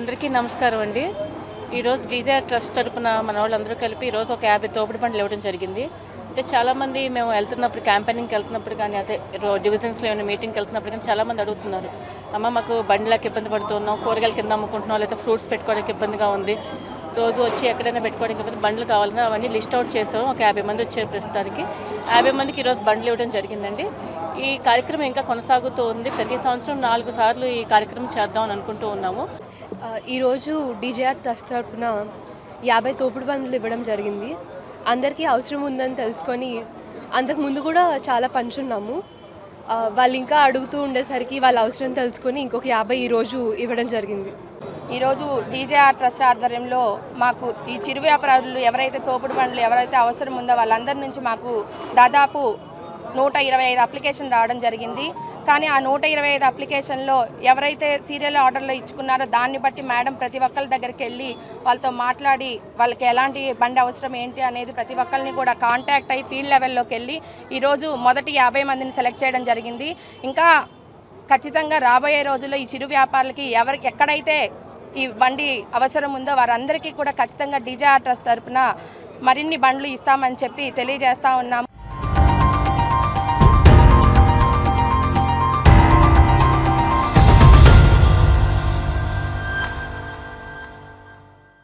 అందరికీ నమస్కారం అండి. ఈరోజు డీజేఆర్ ట్రస్ట్ తరపున మన వాళ్ళందరూ కలిపి ఈరోజు ఒక 50 తోపుడు బండ్లు ఇవ్వడం జరిగింది. అంటే చాలామంది మేము వెళ్తున్నప్పుడు క్యాంపెయినింగ్కి వెళ్తున్నప్పుడు కానీ అదే డివిజన్స్లో ఏమైనా మీటింగ్కి వెళ్తున్నప్పుడు కానీ చాలామంది అడుగుతున్నారు, అమ్మ మాకు బండ్లకి ఇబ్బంది పడుతున్నాం, కూరగాయల కింద అమ్ముకుంటున్నాం, లేదా ఫ్రూట్స్ పెట్టుకోవడానికి ఇబ్బందిగా ఉంది, రోజు వచ్చి ఎక్కడైనా పెట్టుకోవడానికి ఇబ్బంది, బండ్లు కావాలని అవన్నీ లిస్ట్ అవుట్ చేసాం. ఒక 50 మంది వచ్చారు. ప్రస్తుతానికి 50 మందికి ఈరోజు బండ్లు ఇవ్వడం జరిగిందండి. ఈ కార్యక్రమం ఇంకా కొనసాగుతూ ఉంది. ప్రతి సంవత్సరం 4 సార్లు ఈ కార్యక్రమం చేద్దామని అనుకుంటూ ఉన్నాము. ఈరోజు డీజేఆర్ ట్రస్ట్ తరపున 50 తోపుడు బండ్లు ఇవ్వడం జరిగింది. అందరికీ అవసరం ఉందని తెలుసుకొని అంతకుముందు కూడా చాలా పంచున్నాము. వాళ్ళు ఇంకా అడుగుతూ ఉండేసరికి వాళ్ళ అవసరం తెలుసుకొని ఇంకొక 50 ఈరోజు ఇవ్వడం జరిగింది. ఈరోజు డీజేఆర్ ట్రస్ట్ ఆధ్వర్యంలో మాకు ఈ చిరు వ్యాపారులు ఎవరైతే తోపుడు బండ్లు ఎవరైతే అవసరం ఉందో వాళ్ళందరి నుంచి మాకు దాదాపు 125 అప్లికేషన్ రావడం జరిగింది. కానీ ఆ 125 అప్లికేషన్లో ఎవరైతే సీరియల్ ఆర్డర్లో ఇచ్చుకున్నారో దాన్ని బట్టి మేడం ప్రతి ఒక్కరి దగ్గరికి వెళ్ళి వాళ్ళతో మాట్లాడి వాళ్ళకి ఎలాంటి బండి అవసరం ఏంటి అనేది ప్రతి ఒక్కరిని కూడా కాంటాక్ట్ అయ్యి ఫీల్డ్ లెవెల్లోకి వెళ్ళి ఈరోజు మొదటి 50 మందిని సెలెక్ట్ చేయడం జరిగింది. ఇంకా ఖచ్చితంగా రాబోయే రోజుల్లో ఈ చిరు వ్యాపారులకి ఎక్కడైతే ఈ బండి అవసరం ఉందో వారందరికీ కూడా ఖచ్చితంగా డీజేఆర్ ట్రస్ట్ తరపున మరిన్ని బండ్లు ఇస్తామని చెప్పి తెలియజేస్తూ ఉన్నాము.